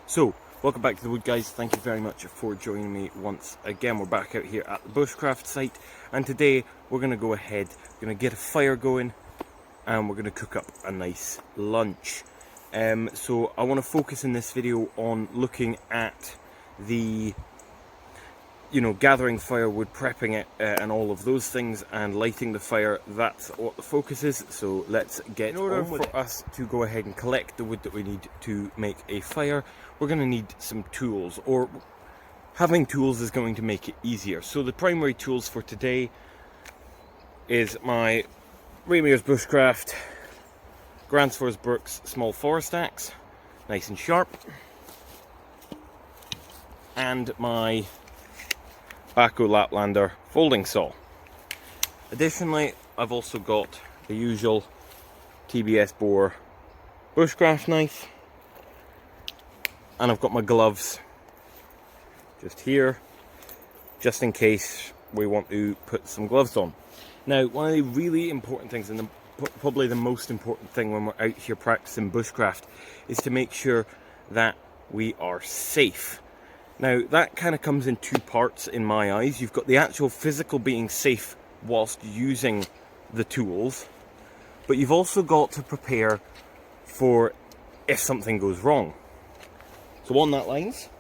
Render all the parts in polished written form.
So, welcome back to the wood, guys. Thank you very much for joining me once again. We're back out here at the bushcraft site, and today we're going to go ahead, we're going to get a fire going, and we're going to cook up a nice lunch. So I want to focus in this video on looking at the, gathering firewood, prepping it, and all of those things, and lighting the fire. That's what the focus is. So let's get on with it. For us to go ahead and collect the wood that we need to make a fire, we're going to need some tools, or having tools is going to make it easier. So the primary tools for today is my Ramir's Bushcraft Gransfors Brooks small forest axe, nice and sharp, and my Baco Laplander folding saw. Additionally, I've also got the usual TBS bore bushcraft knife, and I've got my gloves just here, just in case we want to put some gloves on. Now, one of the really important things, and probably the most important thing when we're out here practicing bushcraft, is to make sure that we are safe. Now, that kind of comes in two parts in my eyes. You've got the actual physical being safe whilst using the tools, but you've also got to prepare for if something goes wrong. So on that lines,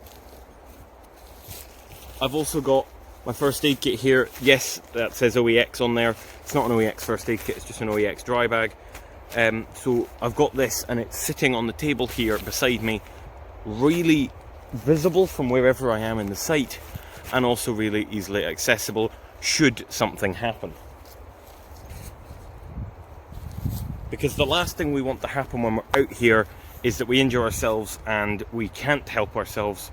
I've also got my first aid kit here. Yes, that says OEX on there. It's not an OEX first aid kit, it's just an OEX dry bag. So I've got this, and it's sitting on the table here beside me, really visible from wherever I am in the site, and also really easily accessible should something happen. Because the last thing we want to happen when we're out here is that we injure ourselves and we can't help ourselves.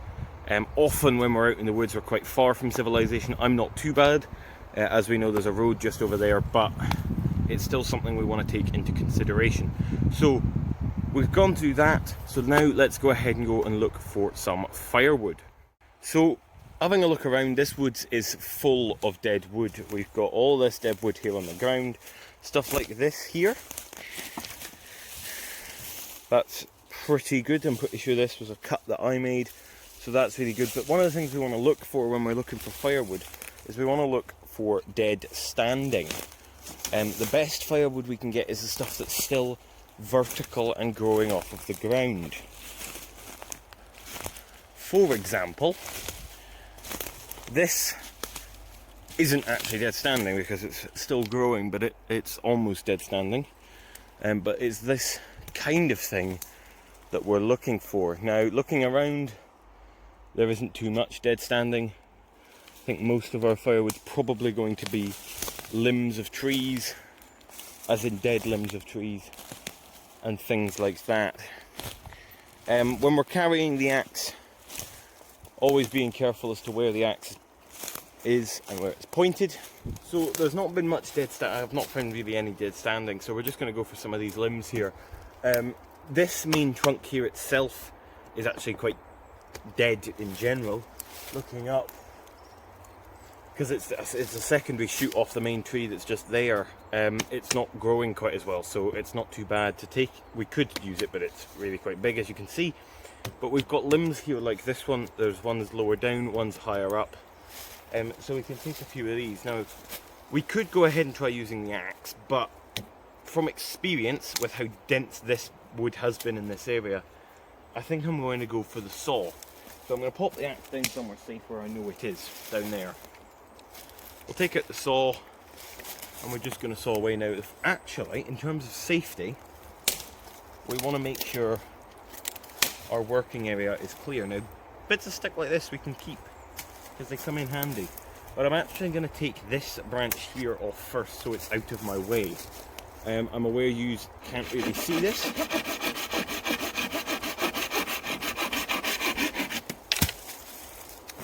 Often when we're out in the woods, we're quite far from civilization. I'm not too bad. As we know, there's a road just over there, but it's still something we want to take into consideration. So we've gone through that, so now let's go ahead and go and look for some firewood. So, having a look around, this woods is full of dead wood. We've got all this dead wood here on the ground, stuff like this here. That's pretty good. I'm pretty sure this was a cut that I made, so that's really good. But one of the things we want to look for when we're looking for firewood is we want to look for dead standing. The best firewood we can get is the stuff that's still vertical and growing off of the ground. For example, this isn't actually dead standing because it's still growing, but it's almost dead standing. But it's this kind of thing that we're looking for. Now, looking around, there isn't too much dead standing. I think most of our firewood's probably going to be limbs of trees, as in dead limbs of trees, and things like that. When we're carrying the axe, always being careful as to where the axe is and where it's pointed. So there's not been much dead standing. I've not found really any dead standing, so we're just going to go for some of these limbs here. This main trunk here itself is actually quite dead in general. Looking up, because it's a secondary shoot off the main tree that's just there. It's not growing quite as well, so it's not too bad to take. We could use it, but it's really quite big, as you can see. But we've got limbs here like this one. There's one that's lower down, one's higher up. So we can take a few of these. Now, we could go ahead and try using the axe, but from experience with how dense this wood has been in this area, I think I'm going to go for the saw. So I'm going to pop the axe down somewhere safe where I know it is, down there. We'll take out the saw, and we're just going to saw away now. Actually, in terms of safety, we want to make sure our working area is clear. Now, bits of stick like this we can keep, because they come in handy. But I'm actually going to take this branch here off first, so it's out of my way. I'm aware you can't really see this.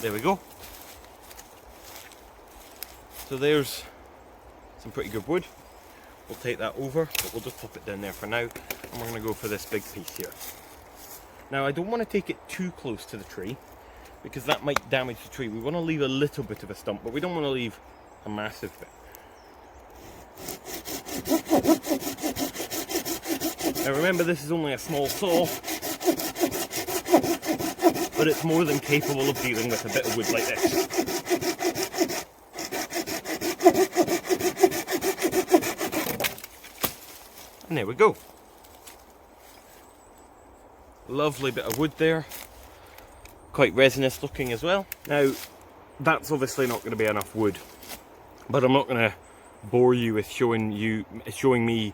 There we go. So there's some pretty good wood. We'll take that over, but we'll just pop it down there for now, and we're going to go for this big piece here. Now, I don't want to take it too close to the tree, because that might damage the tree. We want to leave a little bit of a stump, but we don't want to leave a massive bit. Now remember, this is only a small saw, but it's more than capable of dealing with a bit of wood like this. And there we go. Lovely bit of wood there. Quite resinous looking as well. Now, that's obviously not going to be enough wood, but I'm not going to bore you with showing me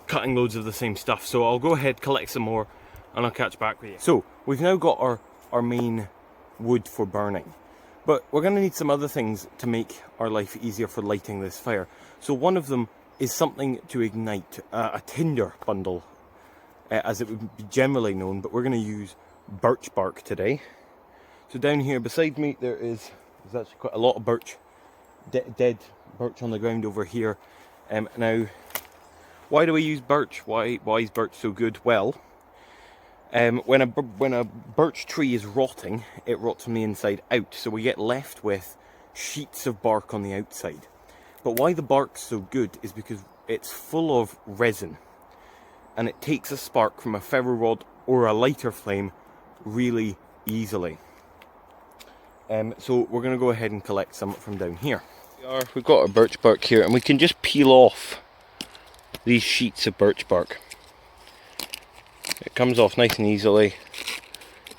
cutting loads of the same stuff. So I'll go ahead, collect some more, and I'll catch back with you. So we've now got our main wood for burning, but we're going to need some other things to make our life easier for lighting this fire. So one of them is something to ignite, a tinder bundle, as it would be generally known, but we're going to use birch bark today. So down here beside me there's actually quite a lot of birch, dead birch on the ground over here. Now, why do we use birch? Why is birch so good? Well, when a birch tree is rotting, it rots from the inside out, so we get left with sheets of bark on the outside. But why the bark's so good is because it's full of resin, and it takes a spark from a ferro rod or a lighter flame really easily. So we're going to go ahead and collect some from down here. We've got our birch bark here, and we can just peel off these sheets of birch bark. It comes off nice and easily.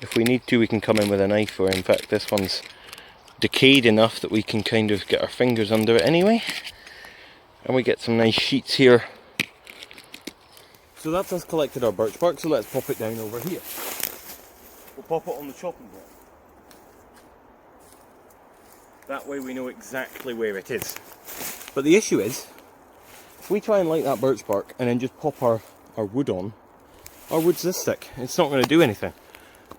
If we need to, we can come in with a knife, or in fact this one's decayed enough that we can kind of get our fingers under it anyway. And we get some nice sheets here. So that's us collected our birch bark, so let's pop it down over here. We'll pop it on the chopping block. That way we know exactly where it is. But the issue is, if we try and light that birch bark and then just pop our wood on, our wood's this thick. It's not going to do anything.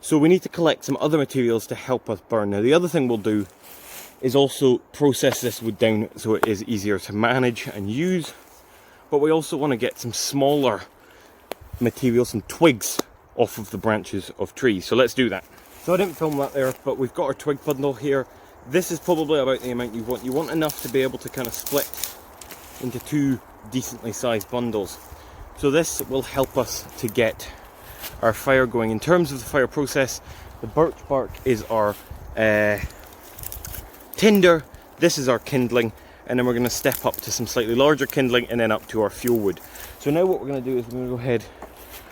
So we need to collect some other materials to help us burn. Now the other thing we'll do is also process this wood down so it is easier to manage and use. But we also want to get some smaller materials, some twigs, off of the branches of trees. So let's do that. So I didn't film that there, but we've got our twig bundle here. This is probably about the amount you want. You want enough to be able to kind of split into two decently sized bundles. So this will help us to get our fire going. In terms of the fire process, the birch bark is our tinder, this is our kindling, and then we're going to step up to some slightly larger kindling and then up to our fuel wood. So now what we're going to do is we're going to go ahead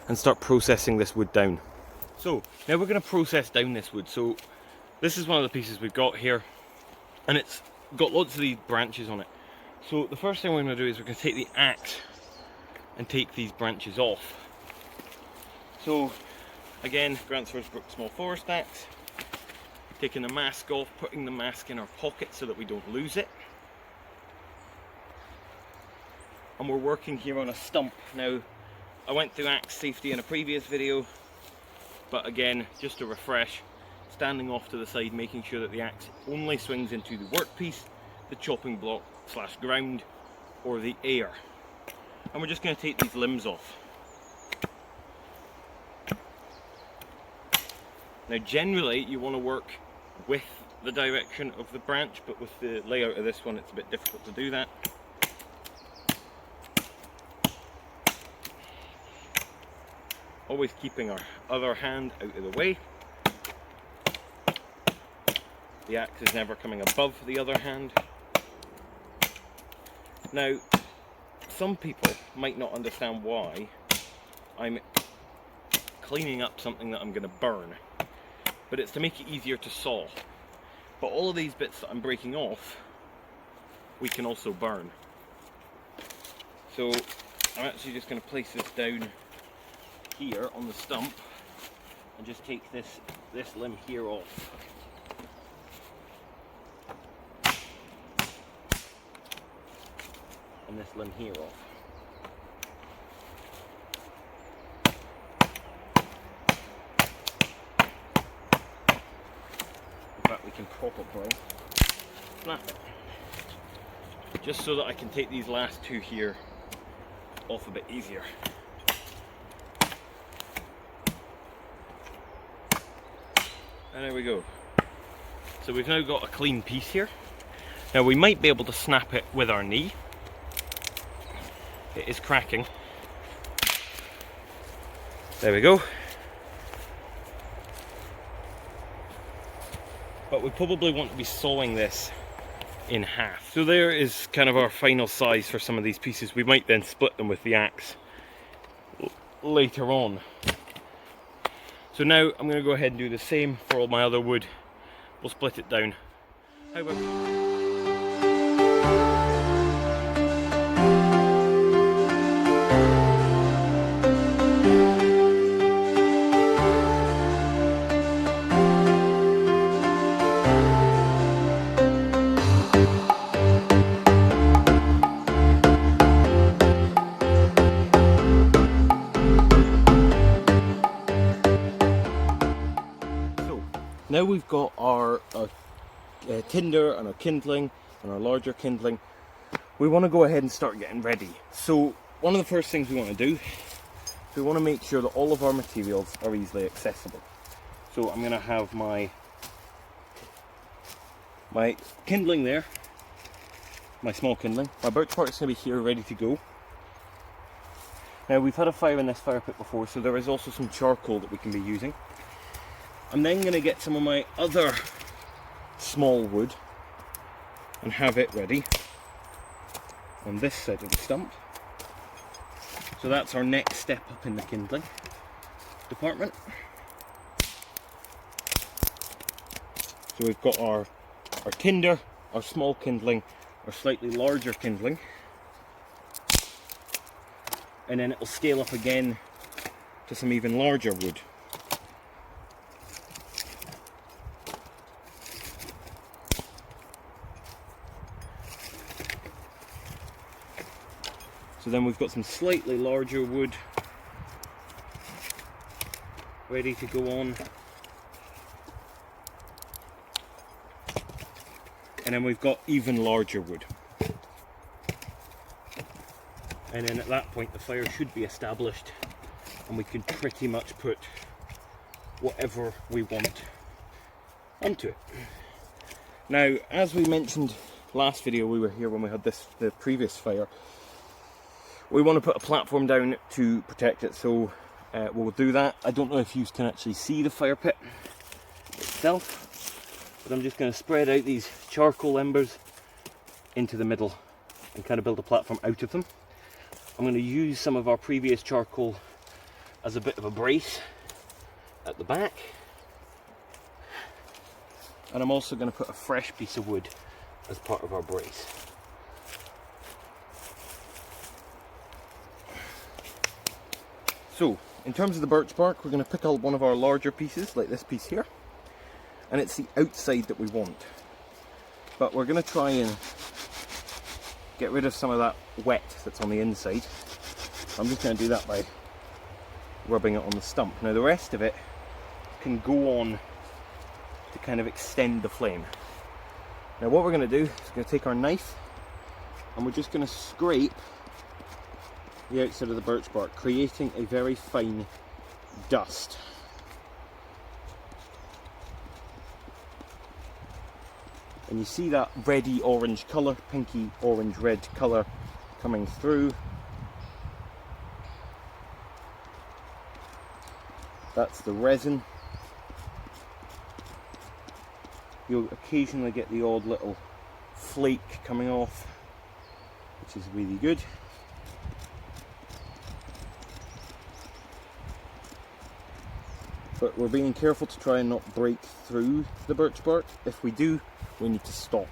and start processing this wood down. So now we're going to process down this wood. So this is one of the pieces we've got here, and it's got lots of these branches on it. So the first thing we're going to do is we're going to take the axe and take these branches off. So again, Grantsford's Brook Small Forest axe, taking the mask off, putting the mask in our pocket so that we don't lose it. And we're working here on a stump. Now, I went through axe safety in a previous video, but again, just to refresh, standing off to the side, making sure that the axe only swings into the workpiece, the chopping block / ground, or the air. And we're just going to take these limbs off. Now generally you want to work with the direction of the branch, but with the layout of this one it's a bit difficult to do that. Always keeping our other hand out of the way. The axe is never coming above the other hand. Now, some people might not understand why I'm cleaning up something that I'm going to burn, but it's to make it easier to saw. But all of these bits that I'm breaking off, we can also burn. So I'm actually just going to place this down here on the stump and just take this limb here off. And this limb here off. In fact, we can probably snap it. Just so that I can take these last two here off a bit easier. And there we go. So we've now got a clean piece here. Now we might be able to snap it with our knee. It is cracking. There we go. but we probably want to be sawing this in half. So there is kind of our final size for some of these pieces. We might then split them with the axe later on. So now I'm going to go ahead and do the same for all my other wood. We'll split it down. Now we've got our tinder and our kindling and our larger kindling. We want to go ahead and start getting ready. So one of the first things we want to do is we want to make sure that all of our materials are easily accessible. So I'm going to have my kindling there, my small kindling. My birch bark is going to be here ready to go. Now we've had a fire in this fire pit before, so there is also some charcoal that we can be using. I'm then going to get some of my other small wood and have it ready on this side of the stump. So that's our next step up in the kindling department. So we've got our tinder, our small kindling, our slightly larger kindling, and then it will scale up again to some even larger wood. So then we've got some slightly larger wood ready to go on. And then we've got even larger wood. And then at that point the fire should be established and we can pretty much put whatever we want onto it. Now, as we mentioned last video we were here when we had the previous fire, we want to put a platform down to protect it, so we'll do that. I don't know if you can actually see the fire pit itself, but I'm just going to spread out these charcoal embers into the middle and kind of build a platform out of them. I'm going to use some of our previous charcoal as a bit of a brace at the back, and I'm also going to put a fresh piece of wood as part of our brace. So, in terms of the birch bark, we're going to pick out one of our larger pieces, like this piece here, and it's the outside that we want. But we're going to try and get rid of some of that wet that's on the inside. I'm just going to do that by rubbing it on the stump. Now the rest of it can go on to kind of extend the flame. Now what we're going to do is we're going to take our knife and we're just going to scrape the outside of the birch bark, creating a very fine dust. And you see that reddy orange colour, pinky orange red colour coming through. That's the resin. You'll occasionally get the odd little flake coming off, which is really good. But we're being careful to try and not break through the birch bark. If we do, we need to stop.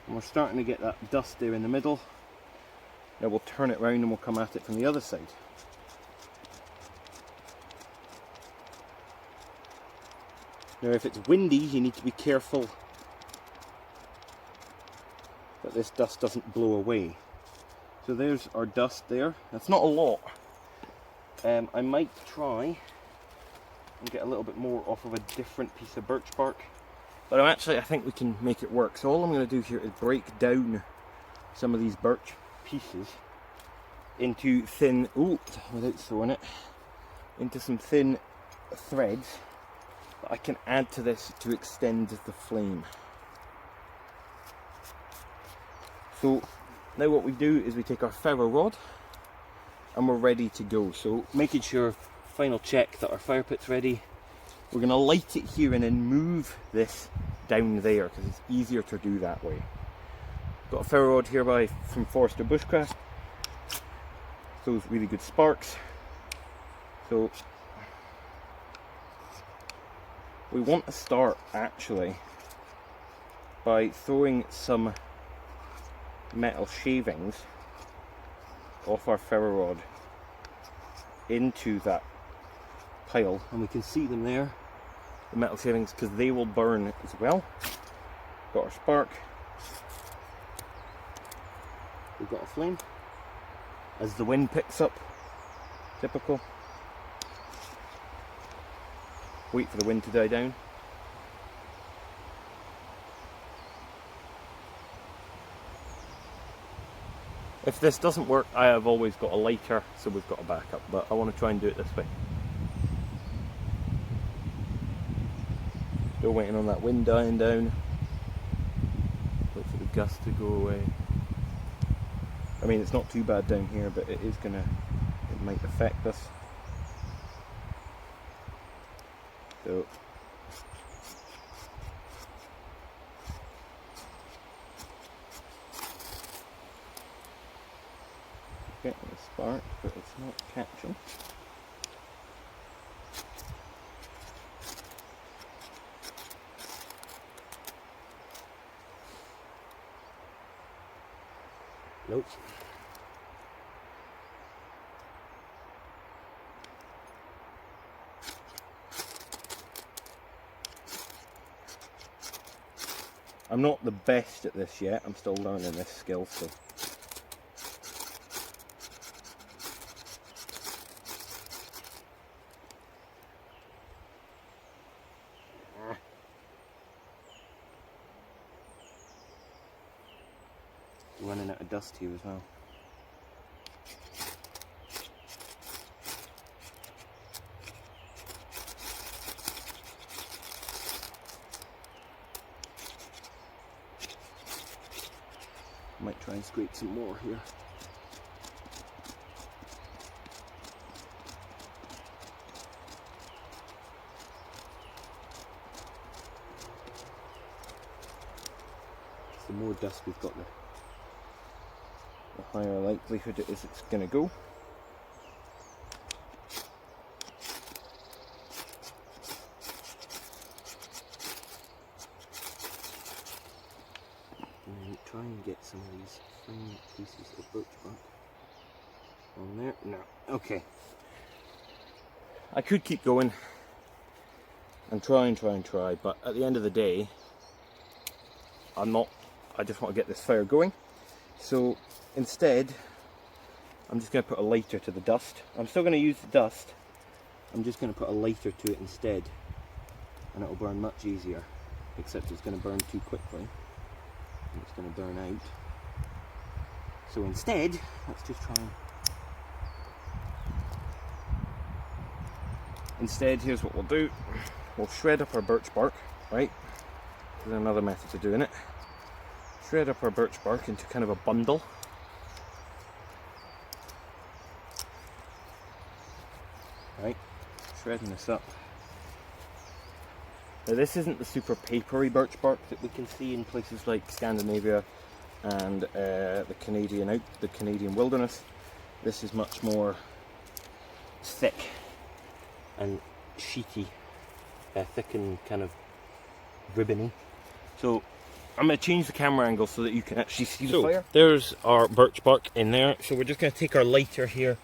And we're starting to get that dust there in the middle. Now we'll turn it round and we'll come at it from the other side. Now if it's windy, you need to be careful that this dust doesn't blow away. So there's our dust there. That's not a lot. I might try and get a little bit more off of a different piece of birch bark, but I think we can make it work. So all I'm going to do here is break down some of these birch pieces into thin, without throwing it, into some thin threads that I can add to this to extend the flame. So now what we do is we take our ferro rod and we're ready to go. So making sure final check that our fire pit's ready. We're going to light it here and then move this down there because it's easier to do that way. Got a ferro rod here from Forester Bushcraft. Those really good sparks. So we want to start actually by throwing some metal shavings off our ferro rod into that pile, and we can see them there, the metal shavings, because they will burn as well. Got our spark. We've got a flame. As the wind picks up, typical. Wait for the wind to die down. If this doesn't work, I have always got a lighter, so we've got a backup, but I want to try and do it this way. Still waiting on that wind dying down. Wait for the gust to go away. I mean, it's not too bad down here, but it might affect us. So getting a spark, but it's not catching. Nope. I'm not the best at this yet, I'm still learning this skill, so. Running out of dust here as well. Might try and scrape some more here. The more dust we've got, the higher likelihood it is it's going to go. And try and get some of these fine pieces of birch bark on there. No, okay. I could keep going and try, but at the end of the day, I just want to get this fire going. So instead, I'm just going to put a lighter to the dust. I'm still going to use the dust. I'm just going to put a lighter to it instead, and it'll burn much easier, except it's going to burn too quickly and it's going to burn out. So instead, let's just try and... Instead, here's what we'll do. We'll shred up our birch bark, right? There's another method of doing it. Shred up our birch bark into kind of a bundle. Right, shredding this up. Now this isn't the super papery birch bark that we can see in places like Scandinavia and the Canadian wilderness. This is much more thick and sheety, thick and kind of ribbony. So I'm going to change the camera angle so that you can actually see the fire. There's our birch bark in there. So we're just going to take our lighter here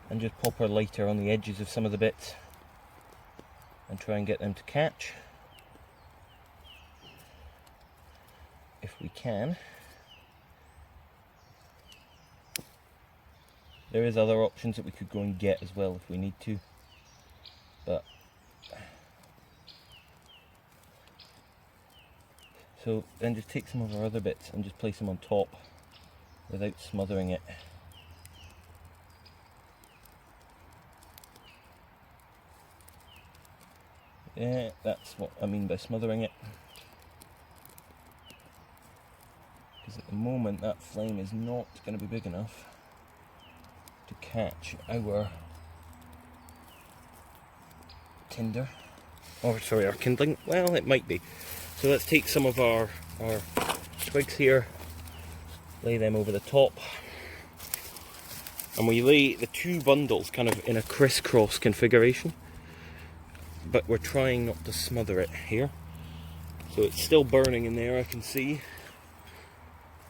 and just pop our lighter on the edges of some of the bits and try and get them to catch if we can. There is other options that we could go and get as well if we need to, but so then just take some of our other bits and just place them on top without smothering it. Yeah, that's what I mean by smothering it. Because at the moment that flame is not going to be big enough to catch our tinder. Oh, sorry, our kindling. Well, it might be. So let's take some of our twigs here, lay them over the top, and we lay the two bundles kind of in a crisscross configuration, but we're trying not to smother it here. So it's still burning in there, I can see.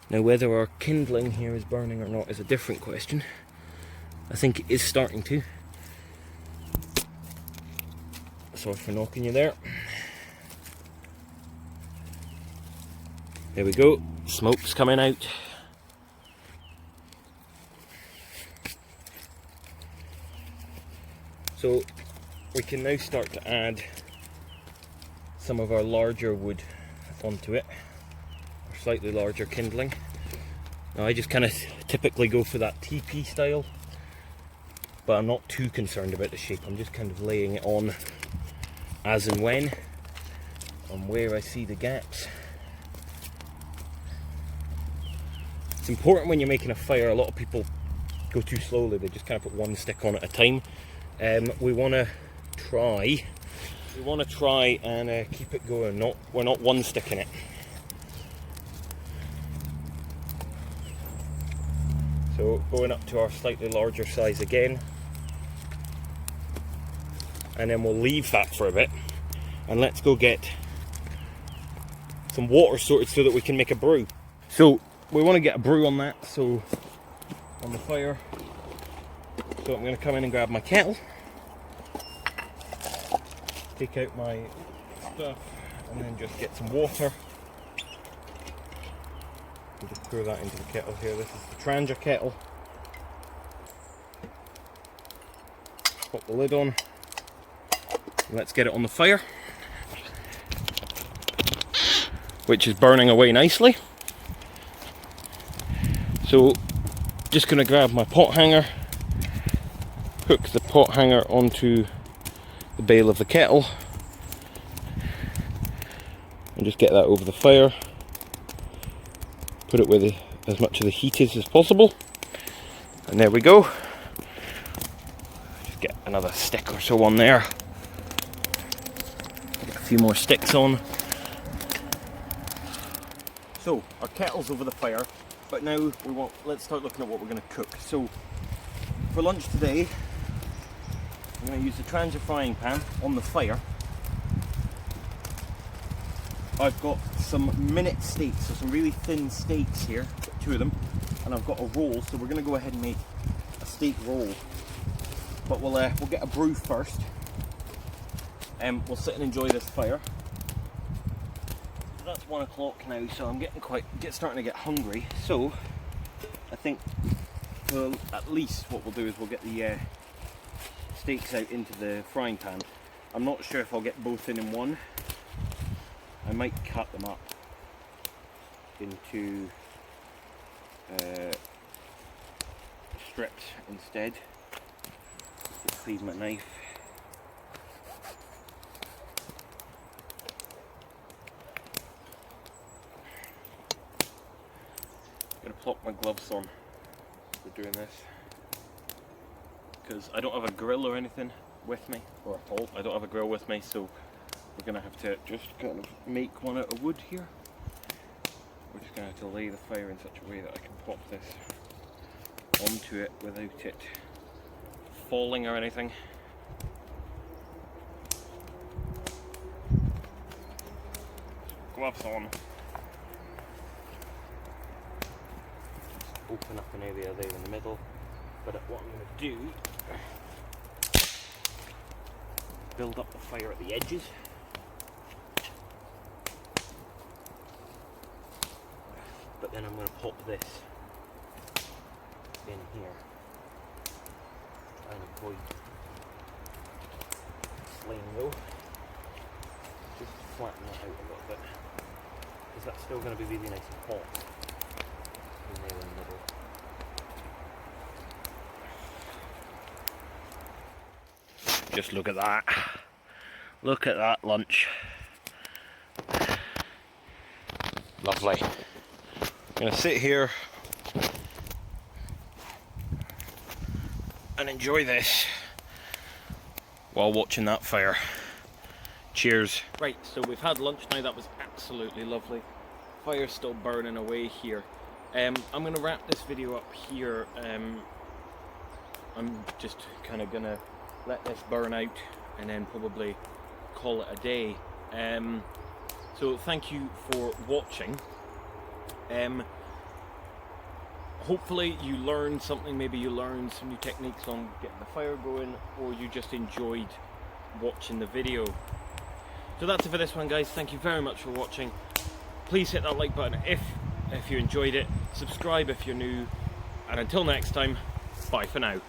Now whether our kindling here is burning or not is a different question. I think it is starting to. Sorry for knocking you there. There we go, smoke's coming out. So we can now start to add some of our larger wood onto it, or slightly larger kindling. Now I just kind of typically go for that TP style, but I'm not too concerned about the shape. I'm just kind of laying it on as and when, and where I see the gaps. It's important when you're making a fire. A lot of people go too slowly, they just kind of put one stick on at a time. We want to try and keep it going. We're not one sticking it. So going up to our slightly larger size again, and then we'll leave that for a bit, and let's go get some water sorted so that we can make a brew. So we want to get a brew on that, so on the fire. So I'm going to come in and grab my kettle, take out my stuff, and then just get some water and just pour that into the kettle here. This is the Trangia kettle. Pop the lid on. Let's get it on the fire, which is burning away nicely. So just going to grab my pot hanger, hook the pot hanger onto the bail of the kettle, and just get that over the fire. Put it where as much of the heat is as possible, and there we go. Just get another stick or so on there. Get a few more sticks on. So our kettle's over the fire, but now let's start looking at what we're going to cook. So for lunch today, I'm going to use the Trangia frying pan on the fire. I've got some minute steaks, so some really thin steaks here, two of them, and I've got a roll, so we're going to go ahead and make a steak roll. But we'll get a brew first, and we'll sit and enjoy this fire. So that's 1 o'clock now, so I'm starting to get hungry. So I think at least what we'll do is we'll get the steaks out into the frying pan. I'm not sure if I'll get both in one. I might cut them up into strips instead. Just feed my knife. I'm gonna plop my gloves on for doing this, because I don't have a grill or anything with me, or a pot. I don't have a grill with me, so we're going to have to just kind of make one out of wood here. We're just going to have to lay the fire in such a way that I can pop this onto it without it falling or anything. Gloves on. Open up an area there in the middle, but what I'm going to do, build up the fire at the edges. But then I'm going to pop this in here and avoid flame though. Just flatten that out a little bit, because that's still going to be really nice and hot in there in the middle. Just look at that. Look at that lunch. Lovely. I'm going to sit here and enjoy this while watching that fire. Cheers. Right, so we've had lunch now. That was absolutely lovely. Fire's still burning away here. I'm going to wrap this video up here. I'm just kind of going to let this burn out and then probably call it a day. So thank you for watching. Hopefully you learned something. Maybe you learned some new techniques on getting the fire going, or you just enjoyed watching the video. So that's it for this one, guys. Thank you very much for watching. Please hit that like button if you enjoyed it. Subscribe if you're new. And until next time, bye for now.